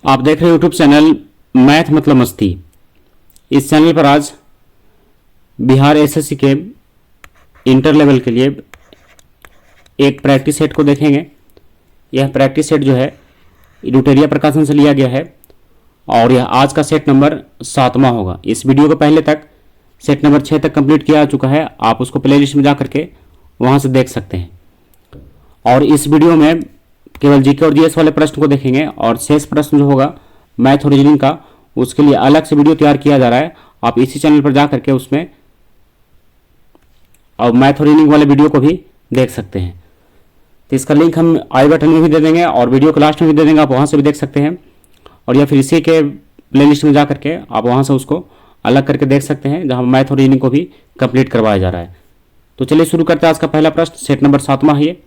आप देख रहे हैं यूट्यूब चैनल मैथ मतलब मस्ती। इस चैनल पर आज बिहार एसएससी के इंटर लेवल के लिए एक प्रैक्टिस सेट को देखेंगे। यह प्रैक्टिस सेट जो है लुटेरिया प्रकाशन से लिया गया है और यह आज का सेट नंबर 7वां होगा। इस वीडियो को पहले तक सेट नंबर 6 तक कंप्लीट किया चुका है, आप उसको प्ले लिस्ट में जा करके वहाँ से देख सकते हैं। और इस वीडियो में केवल जीके और जीएस वाले प्रश्न को देखेंगे और शेष प्रश्न जो होगा मैथ और रीजनिंग का, उसके लिए अलग से वीडियो तैयार किया जा रहा है। आप इसी चैनल पर जा करके उसमें और मैथ और रीजनिंग वाले वीडियो को भी देख सकते हैं। तो इसका लिंक हम आई बटन में भी दे देंगे और वीडियो के लास्ट में भी दे देंगे, आप वहाँ से भी देख सकते हैं। और या फिर इसी के प्लेलिस्ट में जा करके आप वहाँ से उसको अलग करके देख सकते हैं, जहाँ मैथ और रीजनिंग को भी कंप्लीट करवाया जा रहा है। तो चलिए शुरू करते हैं आज का पहला प्रश्न। सेट नंबर 7वां है ये।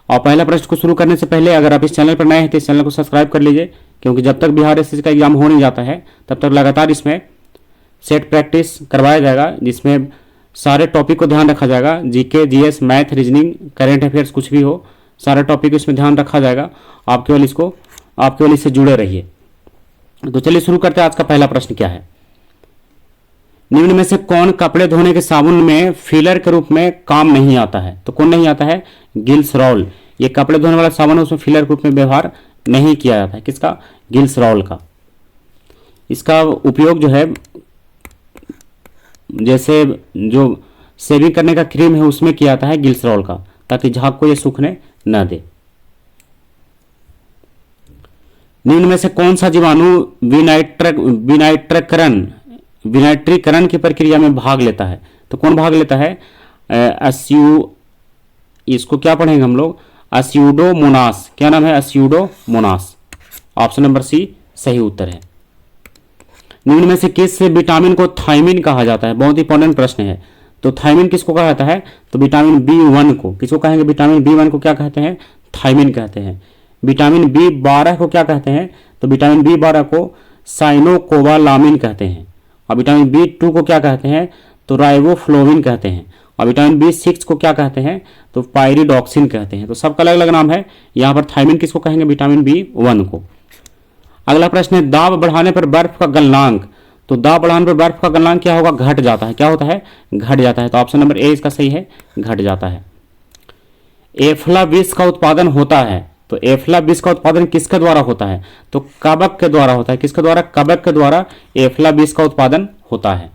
और पहला प्रश्न को शुरू करने से पहले अगर आप इस चैनल पर नए हैं तो इस चैनल को सब्सक्राइब कर लीजिए, क्योंकि जब तक बिहार एसएससी का एग्जाम हो नहीं जाता है तब तक लगातार इसमें सेट प्रैक्टिस करवाया जाएगा, जिसमें सारे टॉपिक को ध्यान रखा जाएगा। GK, GS, math, reasoning, current affairs कुछ भी हो, सारे टॉपिक इसमें ध्यान रखा जाएगा। आप केवल इससे जुड़े रहिए। तो चलिए शुरू करते हैं। आज का पहला प्रश्न क्या है? निम्न में से कौन कपड़े धोने के साबुन में फिलर के रूप में काम नहीं आता है? तो कौन नहीं आता है? ग्लिसरॉल। ये कपड़े धोने वाला साबुन है, उसमें फिलर के रूप में व्यवहार नहीं किया जाता है। किसका? ग्लिसरॉल का। इसका उपयोग जो है जैसे जो शेविंग करने का क्रीम है उसमें किया जाता है ग्लिसरॉल का, ताकि झाग को ये सूखने न दे। निम्न में से कौन सा जीवाणु विनाइट्रीकरण की प्रक्रिया में भाग लेता है? तो कौन भाग लेता है? इसको क्या पढ़ेंगे हम लोग? अस्यूडोमोनास। क्या नाम है? अस्यूडोमोनास। ऑप्शन नंबर सी सही उत्तर है। निम्न में से किस विटामिन को थायमिन कहा जाता है? बहुत इंपॉर्टेंट प्रश्न है। तो थायमिन किसको कहा जाता है? तो विटामिन B1 को। किसको कहेंगे? विटामिन B1 को क्या कहते हैं? थायमिन कहते हैं। विटामिन B12 को क्या कहते हैं? तो विटामिन B12 को साइनोकोबालामिन कहते हैं। और विटामिन B2 को क्या कहते हैं? तो राइबोफ्लोविन कहते हैं। और विटामिन B6 को क्या कहते हैं? तो पायरिडॉक्सिन कहते हैं। तो सबका अलग अलग नाम है। यहाँ पर थायमिन किसको कहेंगे? विटामिन B1 को। अगला प्रश्न है, दाब बढ़ाने पर बर्फ का गलनांक। तो दाब बढ़ाने पर बर्फ का गलनांक क्या होगा? घट जाता है। क्या होता है? घट जाता है। तो ऑप्शन नंबर ए इसका सही है, घट जाता है। एफ्लाविस का उत्पादन होता है। तो एफ्लाविस का उत्पादन किसके द्वारा होता है? तो कवक के द्वारा होता है। किसके द्वारा? कवक के द्वारा एफ्लाविस का उत्पादन होता है।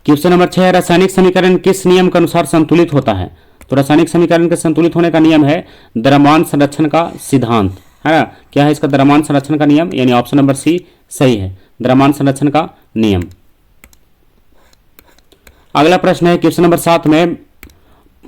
क्वेश्चन नंबर 6, रासायनिक समीकरण किस नियम के अनुसार संतुलित होता है? तो रासायनिक समीकरण के संतुलित होने का नियम है द्रव्यमान संरक्षण का सिद्धांत, है ना? क्या है इसका? द्रव्यमान संरक्षण का नियम, यानी ऑप्शन नंबर सी सही है, द्रव्यमान संरक्षण का नियम। अगला प्रश्न है क्वेश्चन नंबर 7 में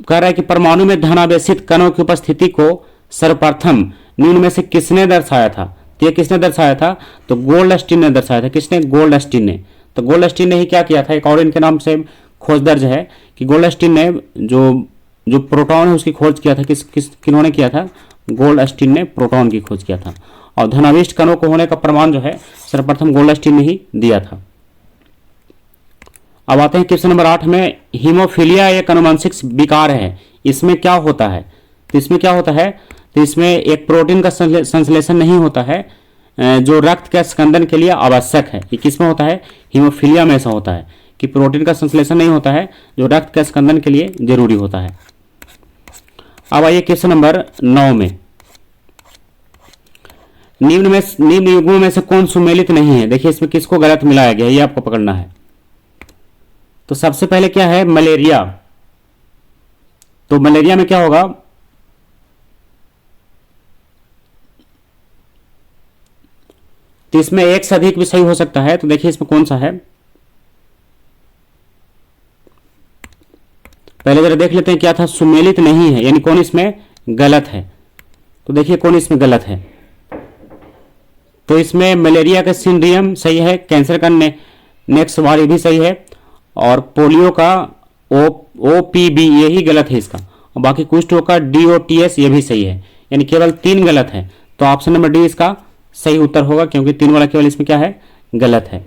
कह रहा है कि परमाणु में धनावेशित कणों की उपस्थिति को सर्वप्रथम निम्न में से किसने दर्शाया था? तो ये किसने दर्शाया था? तो गोल्डस्टीन ने दर्शाया था। किसने? गोल्डस्टीन ने। तो गोल्डस्टीन ने ही क्या किया था? एक और इनके नाम से खोज दर्ज है कि गोल्डस्टीन ने जो प्रोटॉन है उसकी खोज किया था। किन्होंने किया था? गोल्डस्टीन ने प्रोटॉन की खोज किया था। और धनाविष्ट कणों को होने का प्रमाण जो है सर्वप्रथम गोल्डस्टीन ने ही दिया था। अब आते हैं क्वेश्चन नंबर 8 में, हीमोफीलिया एक आनुवंशिक विकार है, इसमें क्या होता है? तो इसमें क्या होता है? तो इसमें एक प्रोटीन का संश्लेषण नहीं होता है जो रक्त के स्कंदन के लिए आवश्यक है। ये किसमें होता है? हीमोफीलिया में ऐसा होता है कि प्रोटीन का संश्लेषण नहीं होता है जो रक्त के स्कंदन के लिए जरूरी होता है। अब आइए क्वेश्चन नंबर 9 में, निम्न युग्मों में से कौन सुमेलित नहीं है? देखिए इसमें किसको गलत मिलाया गया है, ये आपको पकड़ना है। तो सबसे पहले क्या है? मलेरिया। तो मलेरिया में क्या होगा? तो इसमें एक से अधिक भी सही हो सकता है। तो देखिए इसमें कौन सा है, पहले जरा देख लेते हैं क्या था। सुमेलित नहीं है, यानी कौन इसमें गलत है? तो देखिए कौन इसमें गलत है। तो इसमें मलेरिया का सिंड्रियम सही है, कैंसर का नेक्स्ट वार भी सही है, और पोलियो का OPB यही गलत है इसका, और बाकी कुछ का DOTS ये भी सही है, यानी केवल 3 गलत है। तो ऑप्शन नंबर डी इसका सही उत्तर होगा, क्योंकि 3 वाला केवल इसमें क्या है? गलत है।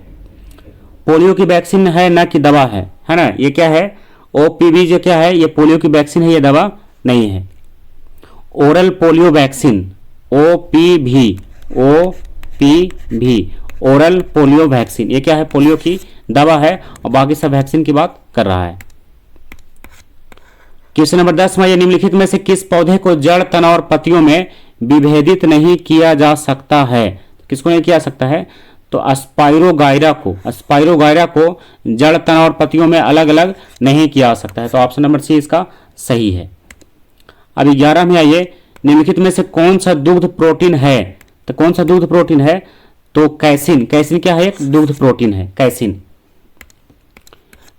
पोलियो की वैक्सीन है ना कि दवा है ना? ये क्या है? OPB जो क्या है? ये पोलियो की वैक्सीन है, ये दवा नहीं है। Oral polio vaccine, OPV oral polio vaccine. ये क्या है? पोलियो की दवा है और बाकी सब वैक्सीन की बात कर रहा है। क्वेश्चन नंबर 10 में, निम्नलिखित में से किस पौधे को जड़, तना और पत्तियों में विभेदित नहीं किया जा सकता है? किसको नहीं किया सकता है? तो अस्पाइरोगायरा को जड़, तना और पत्तियों में अलग अलग नहीं किया जा सकता है। तो ऑप्शन नंबर सी इसका सही है। अब 11 में आइए, निम्नलिखित में से कौन सा दुग्ध प्रोटीन है? तो कौन सा दुग्ध प्रोटीन है? तो कैसिन क्या है? एक दुग्ध प्रोटीन है कैसिन।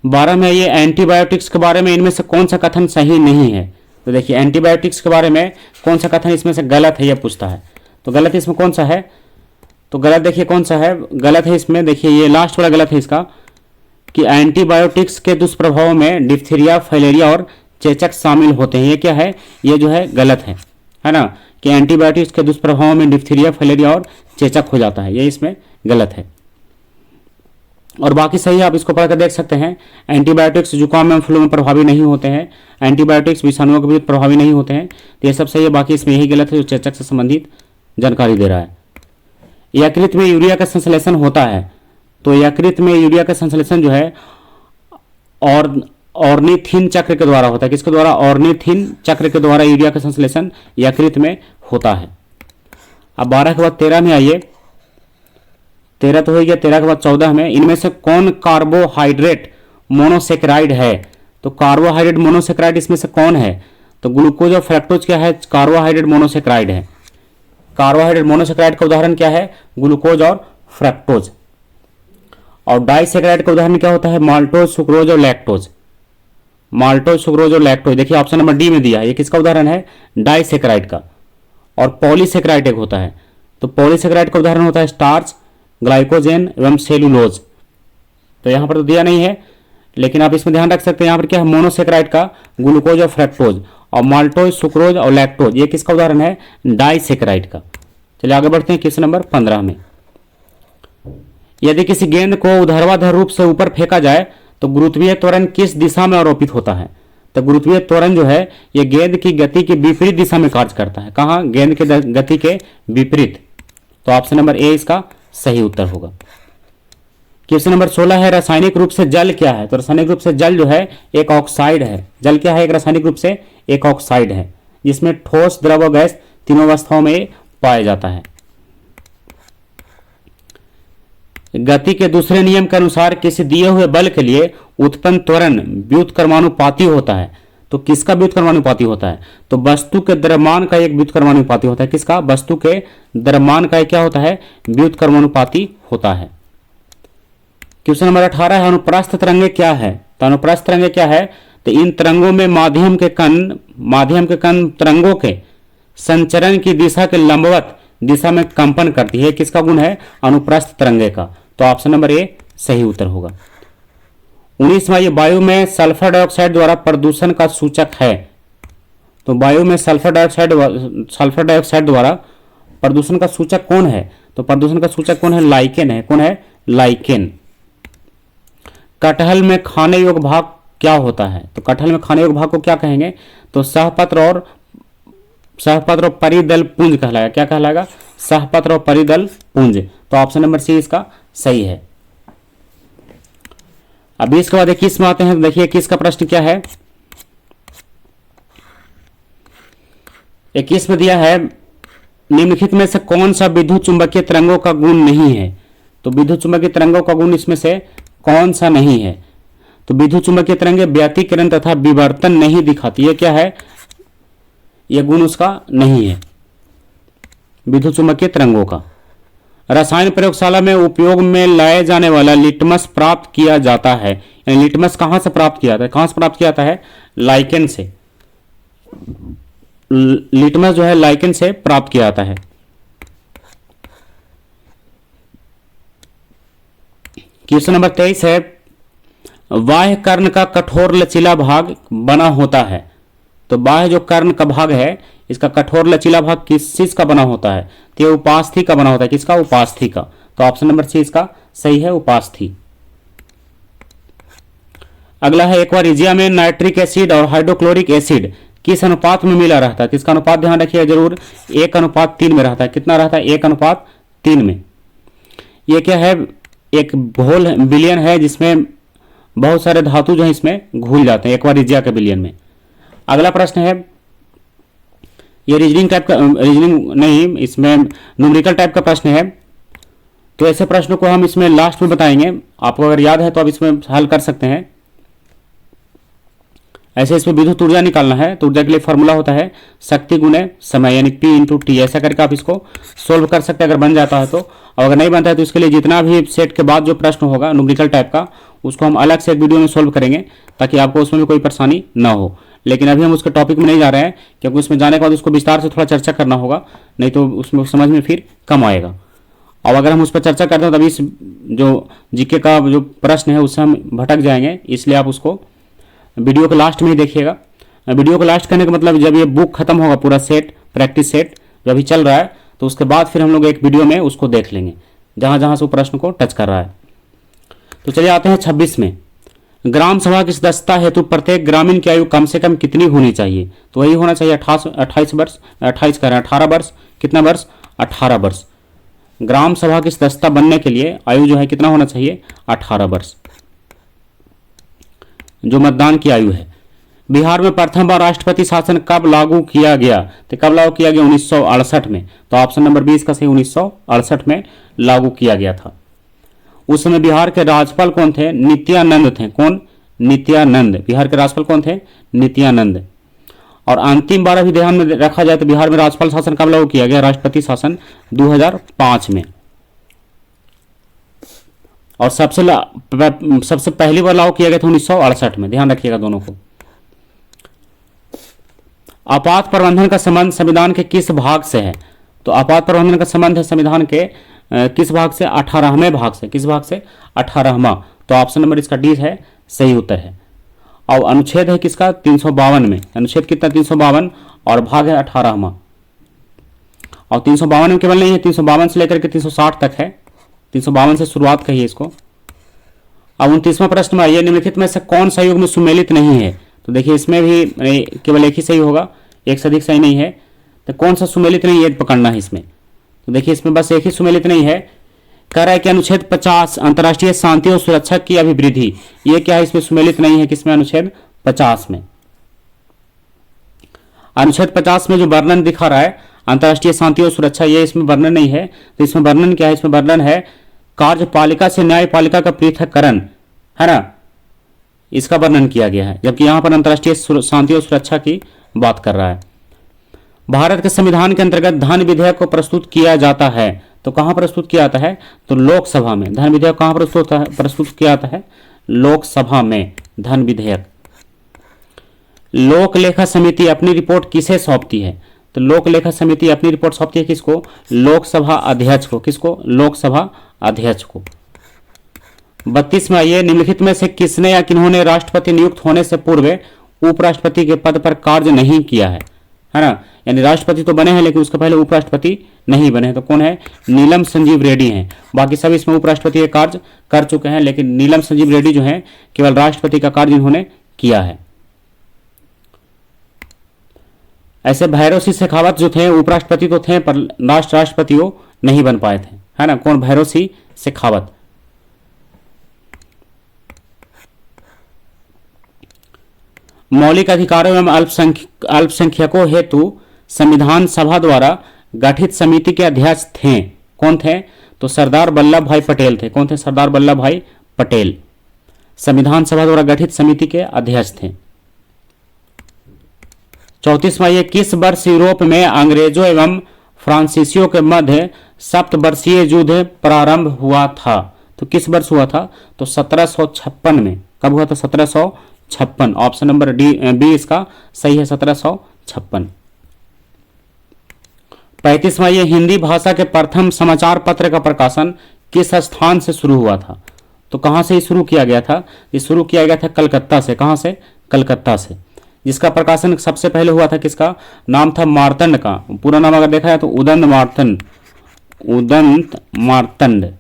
12 में आइए, एंटीबायोटिक्स के बारे में इनमें से कौन सा कथन सही नहीं है? तो देखिए एंटीबायोटिक्स के बारे में कौन सा कथन इसमें से गलत है, यह पूछता है। तो गलत इसमें कौन सा है? तो गलत देखिए कौन सा है? गलत है इसमें, देखिए ये लास्ट वाला गलत है इसका, कि एंटीबायोटिक्स के दुष्प्रभाव में डिप्थीरिया, फाइलेरिया और चेचक शामिल होते हैं। ये क्या है? ये जो है गलत है ना, कि एंटीबायोटिक्स के दुष्प्रभाव में डिप्थीरिया, फाइलेरिया और चेचक हो जाता है, ये इसमें गलत है। और बाकी सही है, आप इसको पढ़कर देख सकते हैं। एंटीबायोटिक्स जुकाम में, फ्लू में प्रभावी नहीं होते हैं, एंटीबायोटिक्स विषाणुओं के विरुद्ध प्रभावी नहीं होते हैं, तो ये सब सही है। बाकी इसमें यही गलत है जो चेचक से संबंधित जानकारी दे रहा है। यकृत में यूरिया का संश्लेषण होता है, तो यकृत में यूरिया का संश्लेषण जो है ऑर्निथिन चक्र के द्वारा होता है। किसके द्वारा? ऑर्निथिन चक्र के द्वारा यूरिया का संश्लेषण यकृत में होता है। अब 12 के बाद 13 में आइए, 13 तो हो गया, 13 के बाद 14 में, इनमें से कौन कार्बोहाइड्रेट मोनोसेक्राइड है? तो कार्बोहाइड्रेट मोनोसेक्राइड इसमें से कौन है? तो ग्लूकोज और फ्रक्टोज क्या है? कार्बोहाइड्रेट मोनोसेक्राइड है। कार्बोहाइड्रेट मोनोसेक्राइड का उदाहरण क्या है? ग्लूकोज और फ्रक्टोज। और डाइसेक्राइड का उदाहरण क्या होता है? माल्टोज, सुक्रोज और लैक्टोज। माल्टोज, सुक्रोज और लैक्टोज, देखिए ऑप्शन नंबर डी में दिया है, ये किसका उदाहरण है? डाइसेक्राइड का। और पॉलीसेक्राइड एक होता है, तो पॉलीसेक्राइड का उदाहरण होता है स्टार्च, ग्लाइकोजेन एवं सेलुलोज। तो यहां पर तो दिया नहीं है, लेकिन आप इसमें ध्यान रख सकते हैं, यहां पर क्या है? मोनोसेक्राइड का ग्लूकोज और फ्रक्टोज, और माल्टोज, सुक्रोज और लैक्टोज, ये किसका उदाहरण है? डाइसेक्राइड का। चलिए आगे बढ़ते हैं क्वेश्चन नंबर 15 में। यदि किसी गेंद को ऊर्ध्वाधर रूप से ऊपर फेंका जाए तो गुरुत्वीय त्वरण किस दिशा में आरोपित होता है? तो गुरुत्वीय त्वरण जो है ये गेंद की गति के विपरीत दिशा में कार्य करता है। कहां? गेंद के गति के विपरीत। तो ऑप्शन नंबर ए इसका सही उत्तर होगा। क्वेश्चन नंबर 16 है, रासायनिक रूप से जल क्या है? तो रासायनिक रूप से जल जो है एक ऑक्साइड है। जल क्या है? एक रासायनिक रूप से एक ऑक्साइड है, जिसमें ठोस, द्रव और गैस तीनों अवस्थाओं में पाया जाता है। गति के दूसरे नियम के अनुसार किसी दिए हुए बल के लिए उत्पन्न त्वरण व्युत्क्रमानुपाती होता है। तो किसका व्युत्क्रमानुपाती होता है? तो वस्तु के द्रव्यमान का एक व्युत्क्रमानुपाती होता है। किसका? वस्तु के द्रव्यमान का क्या होता है? व्युत्क्रमानुपाती होता है। क्वेश्चन नंबर 18 है, अनुप्रस्थ तरंगे क्या है? तो अनुप्रस्थ तरंगे क्या है? तो इन तरंगों में माध्यम के कण तरंगों के संचरण की दिशा के लंबवत दिशा में कंपन करती है। किसका गुण है? अनुप्रस्थ तरंगे का। तो ऑप्शन नंबर ए सही उत्तर होगा। 19वां, ये वायु में सल्फर डाइऑक्साइड द्वारा प्रदूषण का सूचक है। तो वायु में सल्फर डाइऑक्साइड द्वारा प्रदूषण का सूचक कौन है? तो प्रदूषण का सूचक कौन है? लाइकेन है। कौन है? लाइकेन। कटहल में खाने योग्य भाग क्या होता है? तो कटहल में खाने योग्य भाग को क्या कहेंगे? तो सहपत्र और परिदल पुंज कहलाएगा। क्या कहलाएगा? सहपत्र और परिदल पुंज। तो ऑप्शन नंबर सी इसका सही है। अब इसके बाद 21 में आते हैं। देखिए 21 का प्रश्न क्या है? 21 में दिया है, निम्नलिखित में से कौन सा विद्युत चुंबकीय तरंगों का गुण नहीं है? तो विद्युत चुंबकीय तरंगों का गुण इसमें से कौन सा नहीं है? तो विद्युत चुंबकीय तरंगे व्यतिकरण तथा विवर्तन नहीं दिखाती। ये क्या है? यह गुण उसका नहीं है विद्युत चुंबकीय तरंगों का। रसायन प्रयोगशाला में उपयोग में लाए जाने वाला लिटमस प्राप्त किया जाता है। यानी लिटमस कहां से प्राप्त किया जाता है? कहां से प्राप्त किया जाता है? लाइकेन से। लिटमस जो है लाइकेन से प्राप्त किया जाता है। क्वेश्चन नंबर 23 है, बाह्य कर्ण का कठोर लचीला भाग बना होता है। तो बाह्य जो कर्ण का भाग है इसका कठोर लचीला भाग किस चीज का बना होता है? तो ये उपास्थि का बना होता है। किसका? उपास्थि का। तो ऑप्शन नंबर सी इसका सही है, उपास्थि। अगला है, एक्वारिजिया में नाइट्रिक एसिड और हाइड्रोक्लोरिक एसिड किस अनुपात में मिला रहता है, किसका अनुपात ध्यान रखिएगा जरूर, 1:3 में रहता है। कितना रहता है, 1:3 में। ये क्या है, एक होल बिलियन है जिसमें बहुत सारे धातु जो है इसमें घुल जाते हैं एक बार रिजिया के बिलियन में। अगला प्रश्न है, ये रीजनिंग टाइप का, रीजनिंग नहीं, इसमें न्यूमेरिकल टाइप का प्रश्न है। तो ऐसे प्रश्नों को हम इसमें लास्ट में बताएंगे, आपको अगर याद है तो आप इसमें हल कर सकते हैं। ऐसे इसमें विद्युत ऊर्जा निकालना है, तो ऊर्जा के लिए फॉर्मूला होता है शक्ति गुणे समय, यानी P/T। ऐसा करके आप इसको सोल्व कर सकते हैं अगर बन जाता है तो। और अगर नहीं बनता है तो इसके लिए जितना भी सेट के बाद जो प्रश्न होगा न्यूमेरिकल टाइप का, उसको हम अलग से एक वीडियो में सोल्व करेंगे, ताकि आपको उसमें भी कोई परेशानी ना हो। लेकिन अभी हम उसके टॉपिक में नहीं जा रहे हैं, क्योंकि उसमें जाने के बाद उसको विस्तार से थोड़ा चर्चा करना होगा, नहीं तो उसमें समझ में फिर कम आएगा। और अगर हम उस पर चर्चा करते हैं तभी इस जो जीके का जो प्रश्न है उससे हम भटक जाएंगे, इसलिए आप उसको वीडियो के लास्ट में ही देखिएगा। वीडियो को लास्ट करने का मतलब जब ये बुक खत्म होगा, पूरा सेट, प्रैक्टिस सेट जो अभी चल रहा है, तो उसके बाद फिर हम लोग एक वीडियो में उसको देख लेंगे जहां जहां से वो प्रश्न को टच कर रहा है। तो चलिए आते हैं 26 में। ग्राम सभा की सदस्यता हेतु प्रत्येक ग्रामीण की आयु कम से कम कितनी होनी चाहिए? तो वही होना चाहिए 28 वर्ष, 28 कह रहे हैं 18 वर्ष, कितना वर्ष, 18 वर्ष। ग्राम सभा की सदस्यता बनने के लिए आयु जो है कितना होना चाहिए, 18 वर्ष, जो मतदान की आयु है। बिहार में प्रथम बार राष्ट्रपति शासन कब लागू किया गया? तो कब लागू किया गया, 1968 में। तो ऑप्शन नंबर 20 का सही 1968 में लागू किया गया था। उस समय बिहार के राज्यपाल कौन थे? नित्यानंद थे। कौन? नित्यानंद। बिहार के राज्यपाल कौन थे? नित्यानंद। और अंतिम बार अभी ध्यान में रखा जाए तो बिहार में राज्यपाल शासन कब लागू किया गया? राष्ट्रपति शासन 2005 में। और सबसे पहली बार लागू किया गया था 1968 में। ध्यान रखिएगा दोनों को। आपात प्रबंधन का संबंध संविधान के किस भाग से है? तो आपात प्रबंधन का संबंध है संविधान के किस भाग से? 18वें भाग से। किस भाग से? 18वां। तो ऑप्शन नंबर इसका डी है, सही उत्तर है। और अनुच्छेद है किसका? 352 में। अनुच्छेद कितना? 352, और भाग है 18वां। और 352 में केवल नहीं है, 352 से लेकर के 360 तक है। 352 से शुरुआत कही इसको। अब 29वां प्रश्न में आइए, निम्नलिखित में से कौन सा युग्म सुमेलित नहीं है? तो देखिए इसमें भी केवल एक ही सही होगा, एक से अधिक सही नहीं है। तो कौन सा सुमेलित नहीं है पकड़ना है इसमें। तो देखिए इसमें बस एक ही सुमेलित नहीं है। कह रहा है कि अनुच्छेद 50 अंतर्राष्ट्रीय शांति और सुरक्षा की अभिवृद्धि, ये क्या है? इसमें सुमेलित नहीं है। किसमें? अनुच्छेद 50 में। अनुच्छेद 50 में जो वर्णन दिखा रहा है अंतर्राष्ट्रीय शांति और सुरक्षा, ये इसमें वर्णन नहीं है। तो इसमें वर्णन क्या है? इसमें वर्णन है कार्यपालिका से न्यायपालिका का पृथक्करण, है ना, इसका वर्णन किया गया है। जबकि यहां पर अंतर्राष्ट्रीय शांति और सुरक्षा की बात कर रहा है। भारत के संविधान के अंतर्गत धन विधेयक को प्रस्तुत किया जाता है। तो कहां प्रस्तुत किया जाता है? तो लोकसभा में। धन विधेयक कहां प्रस्तुत किया जाता है? लोकसभा में धन विधेयक। लोक लेखा समिति अपनी रिपोर्ट किसे सौंपती है? तो लोक लेखा समिति अपनी रिपोर्ट सौंपती है किसको? लोकसभा अध्यक्ष को। किसको? लोकसभा अध्यक्ष को। 32 में आइए, निम्नलिखित में से किसने या किन्होंने राष्ट्रपति नियुक्त होने से पूर्व उपराष्ट्रपति के पद पर कार्य नहीं किया है ना? यानी राष्ट्रपति तो बने हैं लेकिन उसके पहले उपराष्ट्रपति नहीं बने हैं। तो कौन है? नीलम संजीव रेड्डी हैं। बाकी सब इसमें उपराष्ट्रपति के कार्य कर चुके हैं, लेकिन नीलम संजीव रेड्डी जो है केवल राष्ट्रपति का कार्य इन्होंने किया है। ऐसे भैरव सिंह शेखावत जो थे उपराष्ट्रपति तो थे, पर राष्ट्रपति वो नहीं बन पाए थे, है ना। कौन? भैरव सिंह शेखावत। मौलिक अधिकारों एवं अल्पसंख्यकों हेतु संविधान सभा द्वारा गठित समिति के अध्यक्ष थे। कौन थे? तो सरदार वल्लभ भाई पटेल थे। कौन थे? सरदार वल्लभ भाई पटेल संविधान सभा द्वारा गठित समिति के अध्यक्ष थे। 34 में ये किस वर्ष यूरोप में अंग्रेजों एवं फ्रांसीसियों के मध्य सप्तवर्षीय युद्ध प्रारंभ हुआ था? तो किस वर्ष हुआ था? तो 1756 में। कब हुआ था? 1756। ऑप्शन नंबर बी इसका सही है, 1756। 35 में ये हिंदी भाषा के प्रथम समाचार पत्र का प्रकाशन किस स्थान से शुरू हुआ था? तो कहां से शुरू किया गया था? ये शुरू किया गया था कलकत्ता से। कहां से? कलकत्ता से। जिसका प्रकाशन सबसे पहले हुआ था किसका? नाम था मार्तंड का। पूरा नाम अगर देखा है तो उदंत मार्तंड।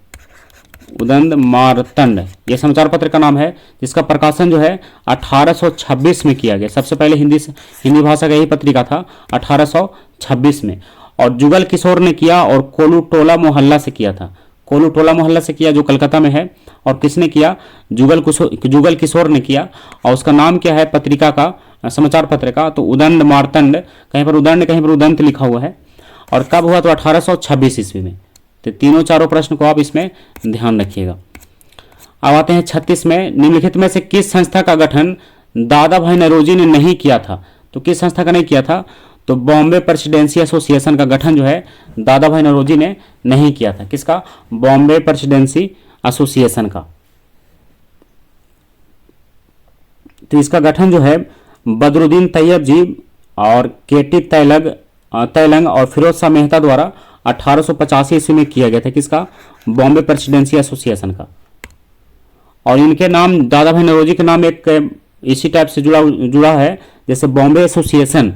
उदंड मार्तंड, ये समाचार पत्र का नाम है, जिसका प्रकाशन जो है 1826 में किया गया। सबसे पहले हिंदी भाषा का यही पत्रिका था 1826 में। और जुगल किशोर ने किया और कोलू टोला मोहल्ला से किया था। कोलू टोला मोहल्ला से किया जो कलकत्ता में है। और किसने किया? जुगल किशोर ने किया। और उसका नाम क्या है पत्रिका का, समाचार पत्र का? तो उदंड मार्तंड, कहीं पर उदंड कहीं पर उदंत लिखा हुआ है। और कब हुआ? तो 1826 ईस्वी में। तो तीनों चारों प्रश्न को आप इसमें ध्यान रखिएगा। अब आते हैं 36 में, निम्नलिखित में से किस संस्था का गठन दादा भाई नौरोजी ने नहीं किया था? तो किस संस्था का नहीं किया था? तो बॉम्बे प्रेसिडेंसी एसोसिएशन का गठन जो है दादा भाई नौरोजी ने नहीं किया था। किसका? बॉम्बे प्रेसिडेंसी एसोसिएशन का। तो इसका गठन जो है बदरुद्दीन तैयब जी और केटी तैलंग और फिरोज शाह मेहता द्वारा 1885 ईस्वी में किया गया था। किसका? बॉम्बे प्रेसिडेंसी एसोसिएशन का। और इनके नाम, दादा भाई नौरोजी के नाम एक इसी टाइप से जुड़ा है, जैसे बॉम्बे एसोसिएशन।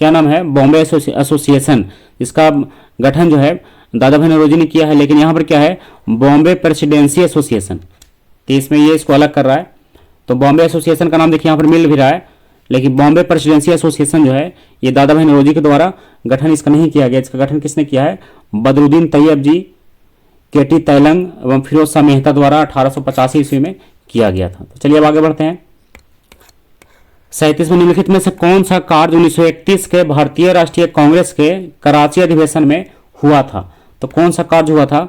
क्या नाम है? बॉम्बे एसोसिएशन। इसका गठन जो है दादा भाई नौरोजी ने किया है, लेकिन यहाँ पर क्या है? Bombay presidency association. तो इसमें ये इसको अलग कर रहा है। तो बॉम्बे एसोसिएशन का नाम देखिए यहाँ पर मिल भी रहा है, लेकिन बॉम्बे प्रेसिडेंसी एसोसिएशन जो है ये दादा भाई नौरोजी के द्वारा गठन इसका नहीं किया गया। इसका गठन किसने किया है? बदरुद्दीन तैयब जी, केटी तैलंग एवं फिरोज शाह मेहता द्वारा 1885 ईस्वी में किया गया था। तो चलिए अब आगे बढ़ते हैं। 37 में, निम्नलिखित में से कौन सा कार्य 1931 के भारतीय राष्ट्रीय कांग्रेस के कराची अधिवेशन में हुआ था? तो कौन सा कार्य हुआ था?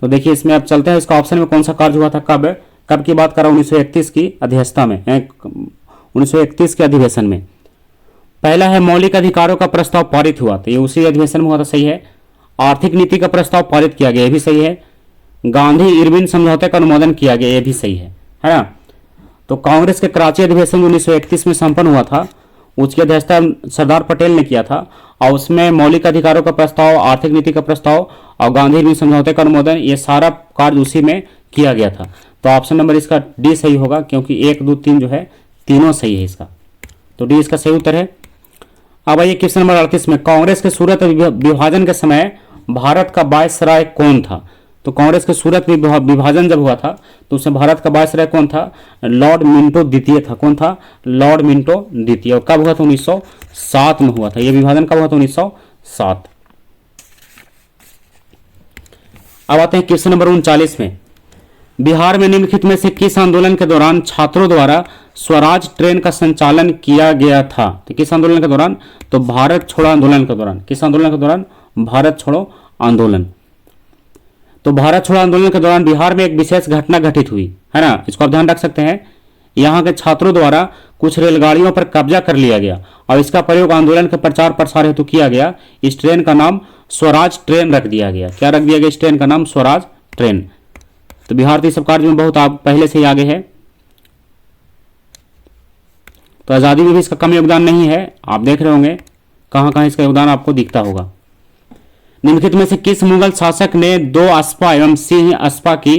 तो देखिए इसमें अब चलते हैं इसका ऑप्शन में, कौन सा कार्य हुआ था, कब की बात कर रहा हूं? 1931 की अध्यक्षता में, 1931 के अधिवेशन में। पहला है मौलिक अधिकारों का प्रस्ताव पारित हुआ, तो ये उसी अधिवेशन में हुआ था, सही है। आर्थिक नीति का प्रस्ताव पारित किया गया, ये भी सही है। गांधी इरविन समझौते का अनुमोदन किया गया, ये भी सही है ना। तो कांग्रेस के कराची अधिवेशन 1931 में संपन्न हुआ था, उसकी अध्यक्षता सरदार पटेल ने किया था। और उसमें मौलिक अधिकारों का प्रस्ताव, आर्थिक नीति का प्रस्ताव और गांधी इरविन समझौते का अनुमोदन, ये सारा कार्य उसी में किया गया था। तो ऑप्शन नंबर इसका डी सही होगा, क्योंकि 1, 2, 3 जो है तीनों सही है इसका। तो डी इसका सही उत्तर है। अब आइए क्वेश्चन नंबर 38 में, कांग्रेस के सूरत विभाजन के समय भारत का वायसराय कौन था? तो कांग्रेस के सूरत विभाजन जब हुआ था तो उसमें भारत का वायसराय कौन था? लॉर्ड मिंटो द्वितीय था। कौन था? लॉर्ड मिंटो द्वितीय। और कब हुआ था? 1907 में हुआ था। यह विभाजन कब हुआ था? 1907। अब आते हैं क्वेश्चन नंबर 39 में, बिहार में निम्नलिखित में से किस आंदोलन के दौरान छात्रों द्वारा स्वराज ट्रेन का संचालन किया गया था? तो किस आंदोलन के दौरान? तो भारत छोड़ो आंदोलन के दौरान। किस आंदोलन के दौरान? भारत छोड़ो आंदोलन। तो भारत छोड़ो आंदोलन के दौरान बिहार में एक विशेष घटना घटित हुई है ना, इसको आप ध्यान रख सकते हैं। यहाँ के छात्रों द्वारा कुछ रेलगाड़ियों पर कब्जा कर लिया गया और इसका प्रयोग आंदोलन के प्रचार प्रसार हेतु किया गया। इस ट्रेन का नाम स्वराज ट्रेन रख दिया गया। क्या रख दिया गया? इस ट्रेन का नाम स्वराज ट्रेन। तो बिहार तो इस सब कार्य में बहुत पहले से ही आगे है। तो आज़ादी में भी इसका कम योगदान नहीं है। आप देख रहे होंगे कहाँ कहाँ इसका योगदान आपको दिखता होगा। निम्नलिखित में से किस मुगल शासक ने 2 अस्पा एवं सिंह अस्पा की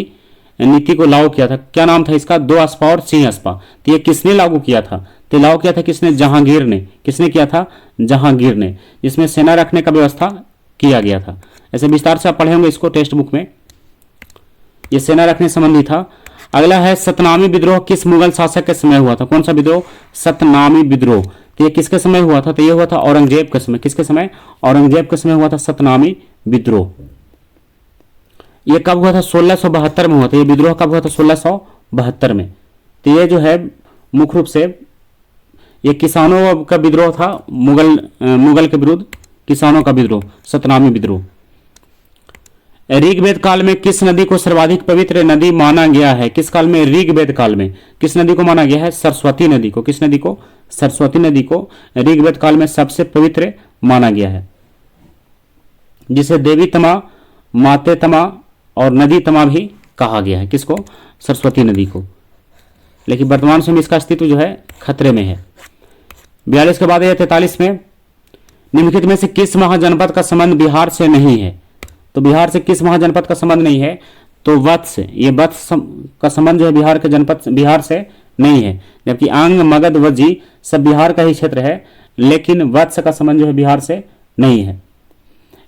नीति को लागू किया था? क्या नाम था इसका? 2 अस्पा और सिंह अस्पा। तो ये किसने लागू किया था? तो लागू किया था किसने? जहांगीर ने। किसने किया था? जहांगीर ने, जिसमें सेना रखने का व्यवस्था किया गया था। ऐसे विस्तार से आप पढ़े होंगे इसको टेक्स्ट बुक में, ये सेना रखने संबंधी था। अगला है सतनामी विद्रोह किस मुगल शासक के समय हुआ था? कौन सा विद्रोह? सतनामी विद्रोह। तो ये किसके समय हुआ था? तो ये हुआ था औरंगजेब के समय। किसके समय? औरंगजेब के समय हुआ था सतनामी विद्रोह। ये कब हुआ था? 1672 में हुआ था। ये विद्रोह कब हुआ था? 1672 में। तो ये जो है मुख्य रूप से ये किसानों का विद्रोह था, मुगल के विरुद्ध किसानों का विद्रोह, सतनामी विद्रोह। ऋग्वेद काल में किस नदी को सर्वाधिक पवित्र नदी माना गया है? किस काल में? ऋग्वेद काल में किस नदी को माना गया है? सरस्वती नदी को। किस नदी को? सरस्वती नदी को ऋग्वेद काल में सबसे पवित्र माना गया है, जिसे देवी तमा, माते तमा और नदी तमा भी कहा गया है। किसको? सरस्वती नदी को। लेकिन वर्तमान समय इसका अस्तित्व जो है खतरे में है। 42 के बाद 43 में, निम्नलिखित में से किस महाजनपद का संबंध बिहार से नहीं है? तो बिहार से किस महाजनपद का संबंध नहीं है? तो वत्स। ये वत्स का संबंध जो है बिहार के जनपद बिहार से नहीं है, जबकि अंग, मगध, वज्जी सब बिहार का ही क्षेत्र है, लेकिन वत्स का संबंध जो है बिहार से नहीं है।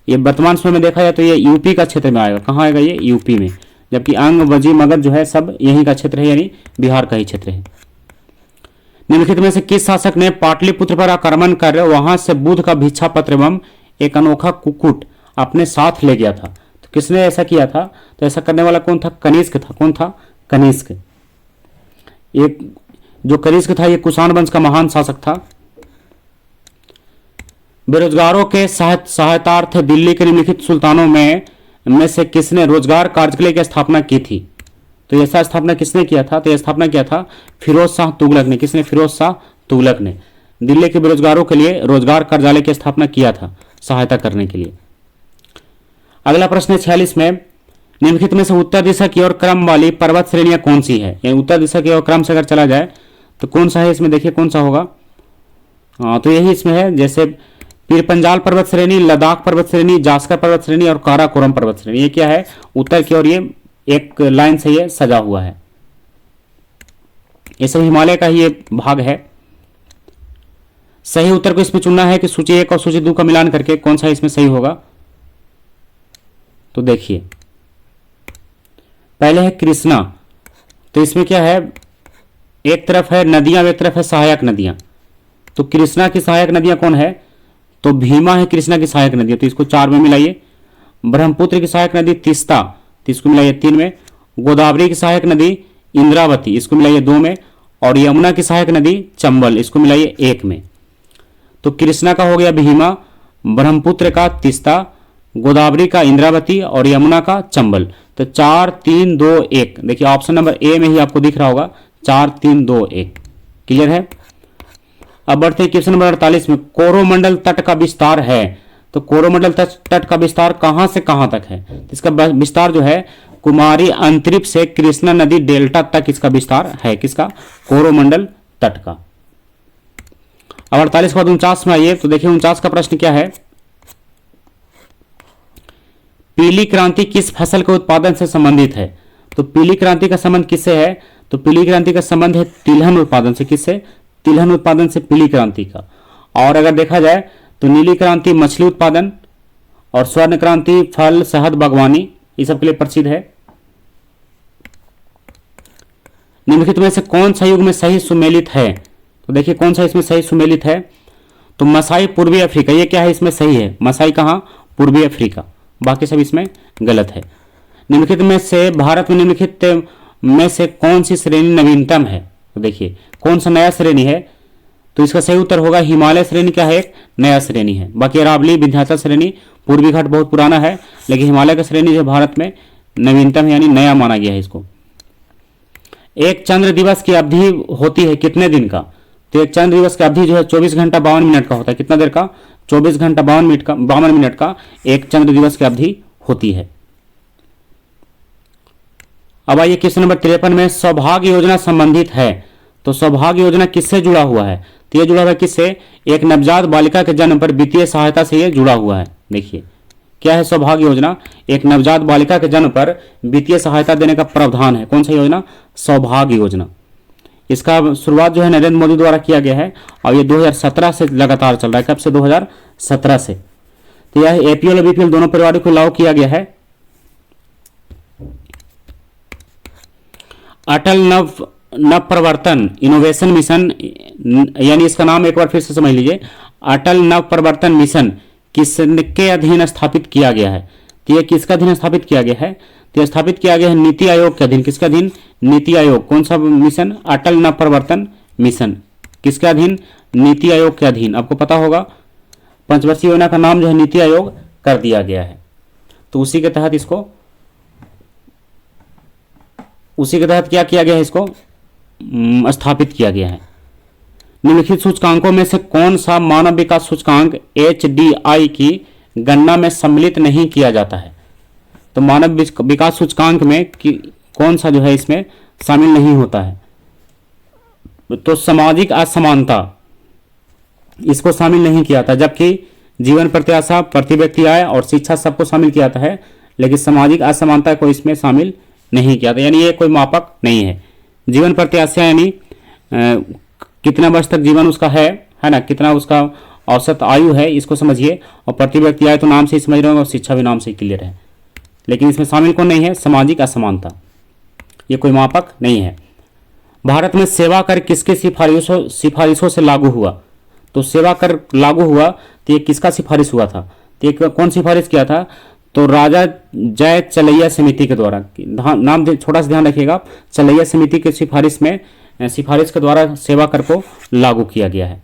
ये वर्तमान समय में देखा जाए तो ये यूपी का क्षेत्र में आएगा। कहाँ आएगा? ये यूपी में। जबकि अंग, वजी, मगध जो है सब यहीं का क्षेत्र है, यानी बिहार का ही क्षेत्र है। निम्नलिखित में से किस शासक ने पाटलिपुत्र पर आक्रमण कर वहां से बुद्ध का भिक्षा पत्र एवं एक अनोखा कुक्कुट अपने साथ ले गया था? तो किसने ऐसा किया था? तो ऐसा करने वाला कौन था? कनिष्क था। कौन था? कनिष्क। एक जो कनिष्क था ये कुषाण वंश का महान शासक था। बेरोजगारों के सहायतार्थ दिल्ली के निम्नलिखित सुल्तानों में से किसने रोजगार कार्यालय की स्थापना की थी? तो ऐसा स्थापना किसने किया था? तो यह स्थापना किया था फिरोज शाह तुगलक ने। किसने? फिरोज शाह तुगलक ने दिल्ली के बेरोजगारों के लिए रोजगार कार्यालय की स्थापना किया था, सहायता करने के लिए। अगला प्रश्न है 46 में, निम्नलिखित में से उत्तर दिशा की ओर क्रम वाली पर्वत श्रेणियां कौन सी है? यानी उत्तर दिशा की ओर क्रम से अगर चला जाए तो कौन सा है इसमें? देखिए कौन सा होगा। तो यही इसमें है, जैसे पीर पंजाल पर्वत श्रेणी, लद्दाख पर्वत श्रेणी, जास्कर पर्वत श्रेणी और काराकोरम पर्वत श्रेणी। ये क्या है? उत्तर की ओर ये एक लाइन से ये सजा हुआ है। ये सब हिमालय का ही ये भाग है। सही उत्तर को इसमें चुनना है कि सूची 1 और सूची 2 का मिलान करके कौन सा इसमें सही होगा। तो देखिए पहले है कृष्णा। तो इसमें क्या है? एक तरफ है नदियां, एक तरफ है सहायक नदियां। तो कृष्णा की सहायक नदियां कौन है? तो भीमा है कृष्णा की सहायक नदियां, तो इसको 4 में मिलाइए। ब्रह्मपुत्र की सहायक नदी तीस्ता, तो इसको मिलाइए 3 में। गोदावरी की सहायक नदी इंद्रावती, इसको मिलाइए 2 में। और यमुना की सहायक नदी चंबल, इसको मिलाइए 1 में। तो कृष्णा का हो गया भीमा, ब्रह्मपुत्र का तीस्ता, गोदावरी का इंद्रावती और यमुना का चंबल। तो 4 3 2 1। देखिए ऑप्शन नंबर ए में ही आपको दिख रहा होगा 4 3 2 1। क्लियर है। अब बढ़ते हैं क्वेश्चन नंबर 48 में, कोरोमंडल तट का विस्तार है। तो कोरोमंडल तट का विस्तार कहां से कहां तक है? इसका विस्तार जो है कुमारी अंतरिक्ष से कृष्णा नदी डेल्टा तक इसका विस्तार है। किसका? कोरोमंडल तट का। अब 48 के बाद 49 में आइए, तो देखिए 49 का प्रश्न क्या है? पीली क्रांति किस फसल के उत्पादन से संबंधित है? तो पीली क्रांति का संबंध किससे है? तो पीली क्रांति का संबंध है तिलहन उत्पादन से। किससे? तिलहन उत्पादन से पीली क्रांति का। और अगर देखा जाए तो नीली क्रांति मछली उत्पादन और स्वर्ण क्रांति फल, शहद, बागवानी, ये सब के लिए प्रसिद्ध है। निम्नलिखित में से कौन सा युग में सही सुमेलित है? तो देखिए कौन सा इसमें सही सुमेलित है? तो मसाई पूर्वी अफ्रीका, ये क्या है इसमें सही है। मसाई कहां? पूर्वी अफ्रीका। बाकी सब इसमें गलत है। निम्नलिखित में से भारत में निम्नलिखित में से कौन सी श्रेणी नवीनतम है? तो देखिए कौन सा नया श्रेणी है? तो इसका सही उत्तर होगा हिमालय श्रेणी क्या है? एक नया श्रेणी है। बाकी अरावली, विंध्याचल श्रेणी, पूर्वी घाट बहुत पुराना है, लेकिन हिमालय का श्रेणी जो भारत में नवीनतम है, यानी नया माना गया है इसको। एक चंद्र दिवस की अवधि होती है कितने दिन का? तो एक चंद्र दिवस की अवधि जो है 24 घंटा 52 मिनट का होता है। कितना देर का? 24 घंटा 52 मिनट का एक चंद्र दिवस की अवधि होती है। अब आइए क्वेश्चन नंबर 53 में, सौभाग्य योजना संबंधित है। तो सौभाग्य योजना किससे जुड़ा हुआ है? तो यह जुड़ा हुआ है किससे? एक नवजात बालिका के जन्म पर वित्तीय सहायता से यह जुड़ा हुआ है। देखिए क्या है सौभाग्य योजना? एक नवजात बालिका के जन्म पर वित्तीय सहायता देने का प्रावधान है। कौन सा योजना? सौभाग्य योजना। इसका शुरुआत जो है नरेंद्र मोदी द्वारा किया गया है और ये 2017 से लगातार चल रहा है। कब से? 2017 से। तो यह एपीएल और बीपीएल दोनों परिवारों को लागू किया गया है। अटल नव प्रवर्तन इनोवेशन मिशन, यानी इसका नाम एक बार फिर से समझ लीजिए, अटल नव प्रवर्तन मिशन किसके अधीन स्थापित किया गया है? तो यह किसका अधीन स्थापित किया गया है? तो यह स्थापित किया गया है नीति आयोग के अधीन। किसके अधीन? नीति आयोग। कौन सा मिशन? अटल नव प्रवर्तन मिशन। किसके अधीन? नीति आयोग के अधीन। आपको पता होगा पंचवर्षीय योजना का नाम जो है नीति आयोग कर दिया गया है। तो उसी के तहत क्या किया गया है? इसको स्थापित किया गया है। निम्नलिखित सूचकांकों में से कौन सा मानव विकास सूचकांक HDI की गणना में सम्मिलित नहीं किया जाता है? तो मानव विकास सूचकांक में कौन सा जो है इसमें शामिल नहीं होता है? तो सामाजिक असमानता इसको शामिल नहीं किया जाता, जबकि जीवन प्रत्याशा, प्रति व्यक्ति आय और शिक्षा सबको शामिल किया जाता है, लेकिन सामाजिक असमानता को इसमें शामिल नहीं किया था। यानी ये कोई मापक नहीं है। जीवन प्रत्याशा यानी कितना वर्ष तक जीवन उसका है ना, कितना उसका औसत आयु है, इसको समझिए। और प्रति व्यक्ति आय तो नाम से ही समझ रहे हो और शिक्षा भी नाम से ही क्लियर है। लेकिन इसमें शामिल कौन नहीं है? सामाजिक असमानता, ये कोई मापक नहीं है। भारत में सेवा कर किसके सिफारिशों से लागू हुआ? तो सेवा कर लागू हुआ तो ये किसका सिफारिश हुआ था? तो ये कौन सिफारिश किया था? तो राजा जय चलैया समिति के द्वारा। नाम छोटा सा ध्यान रखिएगा, चलैया समिति के सिफारिश के द्वारा सेवा कर को लागू किया गया है।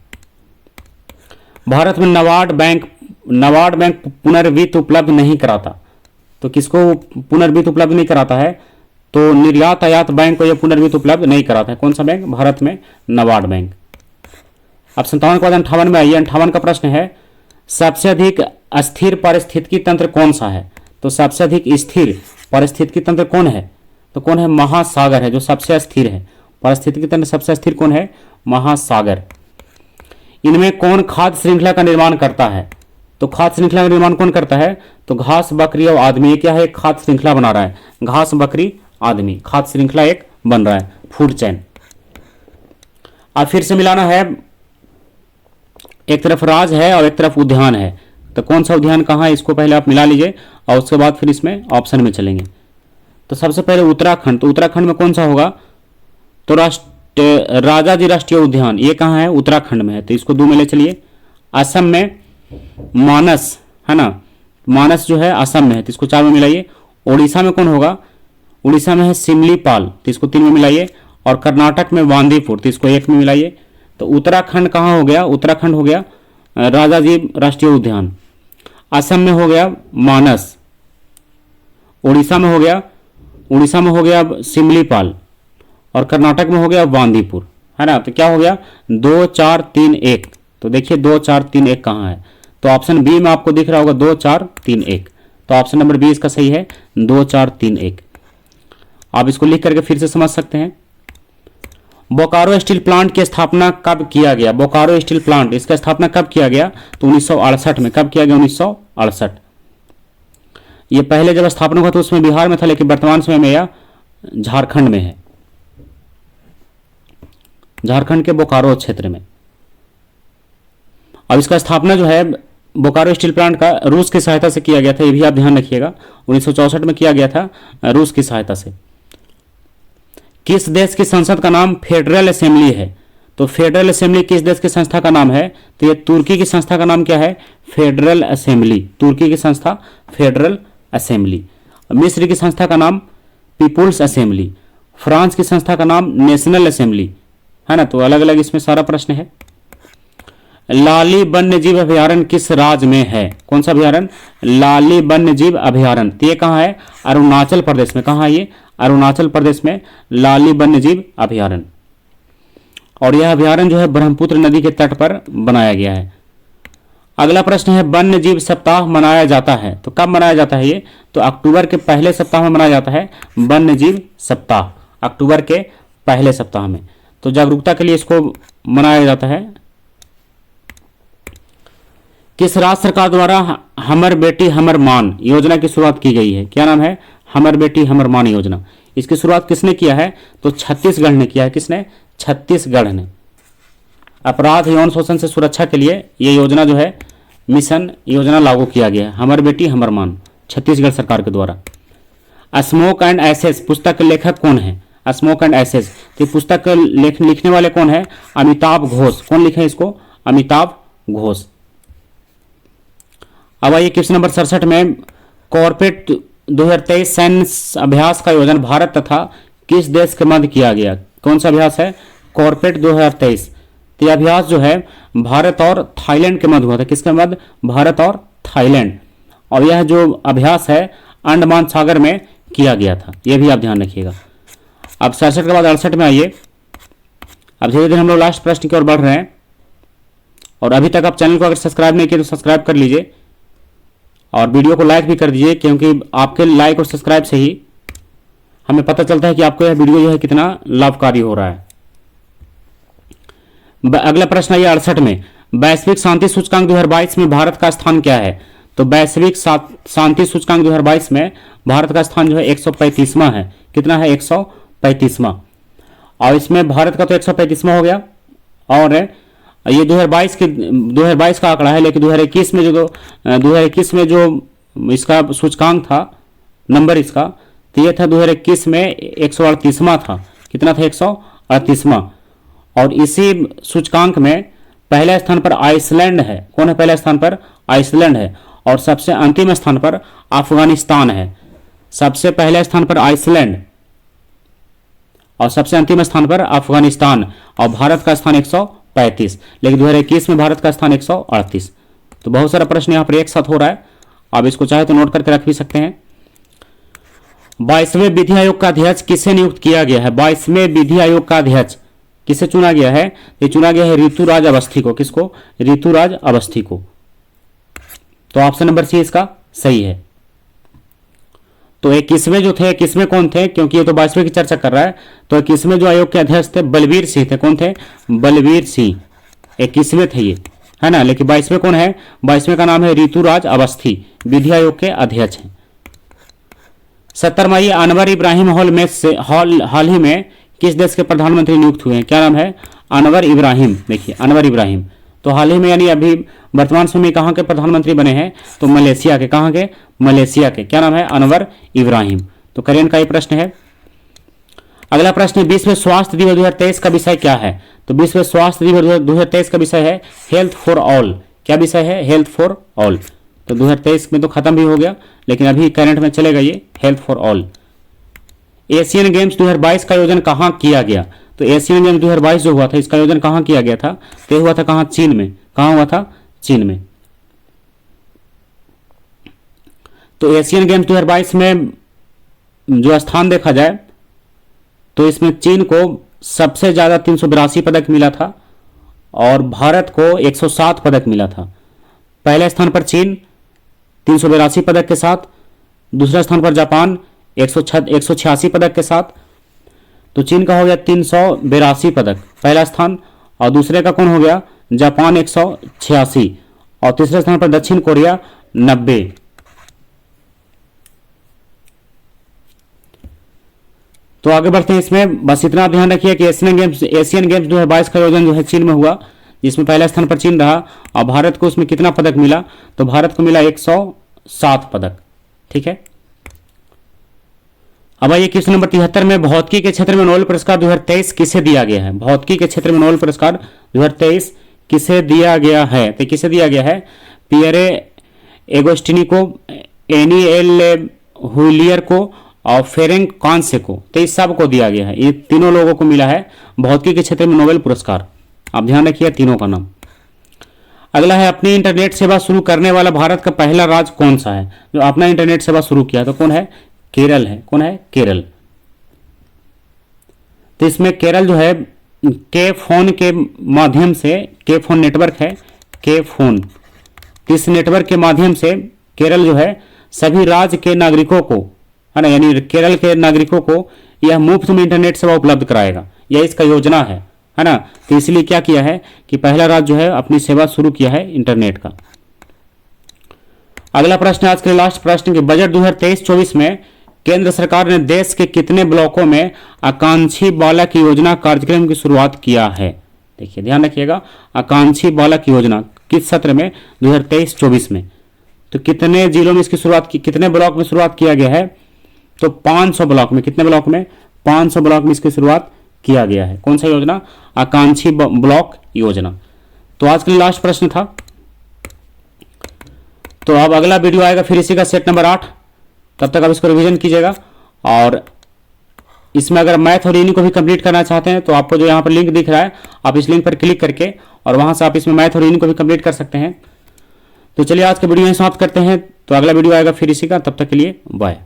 भारत में नाबार्ड बैंक पुनर्वित्त उपलब्ध नहीं कराता। तो किसको पुनर्वित्त उपलब्ध नहीं कराता है? तो निर्यात आयात बैंक को यह पुनर्वित्त उपलब्ध नहीं कराता है। कौन सा बैंक? भारत में नाबार्ड बैंक। अब 57 के बाद 58 में आइए। 58 का प्रश्न है, सबसे अधिक अस्थिर पारिस्थितिकी तंत्र कौन सा है? तो सबसे अधिक स्थिर पारिस्थितिकी तंत्र कौन है? तो कौन है? महासागर है जो सबसे अस्थिर है। पारिस्थितिकी तंत्र सबसे अस्थिर कौन है? महासागर। इनमें कौन खाद्य श्रृंखला का निर्माण करता है? तो खाद्य श्रृंखला का निर्माण कौन करता है? तो घास, बकरी और आदमी। ये क्या है? एक खाद्य श्रृंखला बना रहा है, घास, बकरी, आदमी, खाद्य श्रृंखला एक बन रहा है, फूड चेन। अब फिर से मिलाना है, एक तरफ राज है और एक तरफ उद्यान है, तो कौन सा उद्यान कहाँ है इसको पहले आप मिला लीजिए और उसके बाद फिर इसमें ऑप्शन में चलेंगे। तो सबसे पहले उत्तराखंड, तो उत्तराखंड में कौन सा होगा? तो राजा जी राष्ट्रीय उद्यान, ये कहाँ है? उत्तराखंड में है, तो इसको 2 में ले चलिए। असम में मानस है ना, मानस जो है असम में है, तो इसको 4 में मिलाइए। उड़ीसा में कौन होगा? उड़ीसा में है सिमलीपाल, तो इसको 3 में मिलाइए। और कर्नाटक में बांदीपुर, तो इसको 1 में मिलाइए। तो उत्तराखंड कहाँ हो गया? उत्तराखंड हो गया राजा जी राष्ट्रीय उद्यान। असम में हो गया मानस, उड़ीसा में हो गया सिमलीपाल, और कर्नाटक में हो गया बांदीपुर, है ना। तो क्या हो गया? 2 4 3 1। तो देखिए 2 4 3 1 कहाँ है? तो ऑप्शन बी में आपको दिख रहा होगा 2 4 3 1। तो ऑप्शन नंबर बी इसका सही है, 2 4 3 1। आप इसको लिख करके फिर से समझ सकते हैं। बोकारो स्टील प्लांट की स्थापना कब किया गया? बोकारो स्टील प्लांट, इसका स्थापना कब किया गया? तो 1968 में। कब किया गया? 1968। ये पहले जब स्थापना हुआ तो उसमें बिहार में था, लेकिन वर्तमान समय में यह झारखंड में है, झारखंड के बोकारो क्षेत्र में। अब इसका स्थापना जो है बोकारो स्टील प्लांट का रूस की सहायता से किया गया था, ये भी आप ध्यान रखिएगा। 1964 में किया गया था रूस की सहायता से। किस देश की संसद का नाम फेडरल असेंबली है? तो फेडरल असेंबली किस देश की संस्था का नाम है? तो ये तुर्की की संस्था का नाम क्या है? फेडरल असेंबली, तुर्की की संस्था फेडरल असेंबली। मिस्र की संस्था का नाम पीपुल्स असेंबली, फ्रांस की संस्था का नाम नेशनल असेंबली, है ना। तो अलग अलग इसमें सारा प्रश्न है। लाली वन्य जीव अभयारण्य किस राज्य में है? कौन सा अभयारण्य? लाली वन्य जीव अभयारण्य, तो ये कहाँ है? अरुणाचल प्रदेश में। कहाँ है ये? अरुणाचल प्रदेश में लाली वन्य जीव अभयारण्य। और यह अभयारण्य जो है ब्रह्मपुत्र नदी के तट पर बनाया गया है। अगला प्रश्न है, वन्य जीव सप्ताह मनाया जाता है, तो कब मनाया जाता है ये? तो अक्टूबर के पहले सप्ताह में मनाया जाता है वन्य जीव सप्ताह, अक्टूबर के पहले सप्ताह में। तो जागरूकता के लिए इसको मनाया जाता है। किस राज्य सरकार द्वारा हमर बेटी हमर मान योजना की शुरुआत की गई है? क्या नाम है? हमर बेटी हमर मान योजना। इसकी शुरुआत किसने किया है? तो छत्तीसगढ़ ने किया है। किसने? छत्तीसगढ़ ने। अपराध यौन शोषण से सुरक्षा के लिए ये योजना जो है मिशन योजना लागू किया गया है, हमर बेटी हमर मान, छत्तीसगढ़ सरकार के द्वारा। स्मोक एंड एसेस पुस्तक के लेखक कौन है? स्मोक एंड एसेस, तो पुस्तक लिखने वाले कौन है? अमिताभ घोष। कौन लिखे इसको? अमिताभ घोष। अब आइए क्वेश्चन नंबर 67 में, कॉर्पेट 2023 सैन्य अभ्यास का आयोजन भारत तथा किस देश के मध्य किया गया? कौन सा अभ्यास है? कॉर्पेट 2023। तो यह अभ्यास जो है भारत और थाईलैंड के मध्य हुआ था। किसके मध्य? भारत और थाईलैंड। और यह जो अभ्यास है अंडमान सागर में किया गया था, यह भी आप ध्यान रखिएगा। अब 67 के बाद 68 में आइए। अब धीरे धीरे हम लोग लास्ट प्रश्न की ओर बढ़ रहे हैं। और अभी तक आप चैनल को अगर सब्सक्राइब नहीं किए तो सब्सक्राइब कर लीजिए और वीडियो को लाइक भी कर दीजिए, क्योंकि आपके लाइक और सब्सक्राइब से ही हमें पता चलता है कि आपको यह वीडियो जो है कितना लाभकारी हो रहा है। अगला प्रश्न है 68 में, वैश्विक शांति सूचकांक 2022 में भारत का स्थान क्या है? तो वैश्विक शांति सूचकांक 2022 में भारत का स्थान जो है 135वां है। कितना है? 135वां। और इसमें भारत का तो 135वां हो गया। और ये 2022 का आंकड़ा है, लेकिन 2021 में जो इसका सूचकांक था नंबर इसका, तो ये था 2021 में 138वां था। कितना था? 138वां। और इसी सूचकांक में पहले स्थान पर आइसलैंड है। कौन है पहले स्थान पर? आइसलैंड है। और सबसे अंतिम स्थान पर अफगानिस्तान है। सबसे पहले स्थान पर आइसलैंड और सबसे अंतिम स्थान पर अफगानिस्तान। और भारत का स्थान 135, लेकिन 2021 में भारत का स्थान 138। तो बहुत सारा प्रश्न यहाँ पर एक साथ हो रहा है, आप इसको चाहे तो नोट करके रख भी सकते हैं। 22वें विधि आयोग का अध्यक्ष किसे नियुक्त किया गया है? 22वें विधि आयोग का अध्यक्ष किसे चुना गया है? ये चुना गया है ऋतुराज अवस्थी को। किसको? ऋतुराज अवस्थी को। तो ऑप्शन नंबर सी इसका सही है। तो 21वें जो थे, 21वें कौन थे? क्योंकि ये तो 22वें की चर्चा कर रहा है, तो 21वें जो आयोग के अध्यक्ष थे बलबीर सिंह थे। कौन थे? बलबीर सिंह। 21वें थे ये, है ना। लेकिन 22वें कौन है? 22वें का नाम है ऋतुराज अवस्थी, विधि आयोग के अध्यक्ष हैं। 70वां अनवर इब्राहिम हाल ही में किस देश के प्रधानमंत्री नियुक्त हुए हैं? क्या नाम है? अनवर इब्राहिम। देखिए अनवर इब्राहिम तो हाल ही में यानी अभी वर्तमान समय में कहाँ के प्रधानमंत्री बने हैं? तो मलेशिया के। कहाँ के? मलेशिया के। क्या नाम है? अनवर इब्राहिम। तो करेंट का ये प्रश्न है। अगला प्रश्न, विश्व स्वास्थ्य दिवस 2023 का विषय क्या है? तो विश्व स्वास्थ्य दिवस 2023 का विषय है हेल्थ फॉर ऑल। क्या विषय है? Health for all. तो 2023 में तो खत्म भी हो गया, लेकिन अभी करंट में चलेगा ये health for all. Asian games 2022 का आयोजन कहाँ किया गया? तो एशियन गेम्स 2022 जो हुआ था, इसका आयोजन कहाँ किया गया था? तो हुआ था कहाँ? चीन में। कहाँ हुआ था? चीन में। तो एशियन गेम्स 2022 में जो स्थान देखा जाए तो इसमें चीन को सबसे ज्यादा 382 पदक मिला था और भारत को 107 पदक मिला था। पहले स्थान पर चीन 382 पदक के साथ, दूसरे स्थान पर जापान 186 पदक के साथ। तो चीन का हो गया 382 पदक पहला स्थान, और दूसरे का कौन हो गया? जापान 186, और तीसरे स्थान पर दक्षिण कोरिया 90। तो आगे बढ़ते हैं। इसमें बस इतना ध्यान रखिए कि एशियन गेम्स 2022 का आयोजन जो है चीन में हुआ, जिसमें पहला स्थान पर चीन रहा, और भारत को उसमें कितना पदक मिला? तो भारत को मिला 107 पदक। ठीक है। अब आइए क्वेश्चन नंबर 73 में, भौतिकी के क्षेत्र में नोबेल पुरस्कार 2023 किसे दिया गया है? भौतिकी के क्षेत्र में नोबेल पुरस्कार 2023 किसे दिया गया है? तो किसे दिया गया है? पियरे एगोस्टिनी को, एनिएल हुलियर को और फेरेंक कांसे को। तो इस सब को दिया गया है। ये तीनों लोगों को मिला है भौतिकी के क्षेत्र में नोबेल पुरस्कार। आप ध्यान रखिए तीनों का नाम। अगला है, अपनी इंटरनेट सेवा शुरू करने वाला भारत का पहला राज्य कौन सा है? जो अपना इंटरनेट सेवा शुरू किया तो कौन है? केरल है। कौन है? केरल। तो इसमें केरल जो है के फोन के माध्यम से, के फोन नेटवर्क है, के फोन, इस नेटवर्क के माध्यम से केरल जो है सभी राज्य के नागरिकों को, है ना, यानी केरल के नागरिकों को यह मुफ्त में इंटरनेट सेवा उपलब्ध कराएगा। यह इसका योजना है ना। तो इसलिए क्या किया है कि पहला राज्य जो है अपनी सेवा शुरू किया है इंटरनेट का। अगला प्रश्न, आज के लास्ट प्रश्न, के बजट 2023-24 में केंद्र सरकार ने देश के कितने ब्लॉकों में आकांक्षी बालक योजना कार्यक्रम की शुरुआत किया है? देखिए ध्यान रखिएगा, आकांक्षी बालक योजना किस सत्र में? 2023-24 में। तो कितने जिलों में इसकी शुरुआत की, कितने ब्लॉक में शुरुआत किया गया है? तो 500 ब्लॉक में। कितने ब्लॉक में? 500 ब्लॉक में इसकी शुरुआत किया गया है। कौन सा योजना? आकांक्षी ब्लॉक योजना। तो आज के लिए लास्ट प्रश्न था। तो अब अगला वीडियो आएगा फिर इसी का सेट नंबर 8। तब तक आप इसको रिवीजन कीजिएगा, और इसमें अगर मैथ और रीजनिंग को भी कंप्लीट करना चाहते हैं तो आपको जो यहाँ पर लिंक दिख रहा है, आप इस लिंक पर क्लिक करके और वहां से आप इसमें मैथ और रीजनिंग को भी कंप्लीट कर सकते हैं। तो चलिए आज के वीडियो में समाप्त करते हैं। तो अगला वीडियो आएगा फिर इसी का, तब तक के लिए बाय।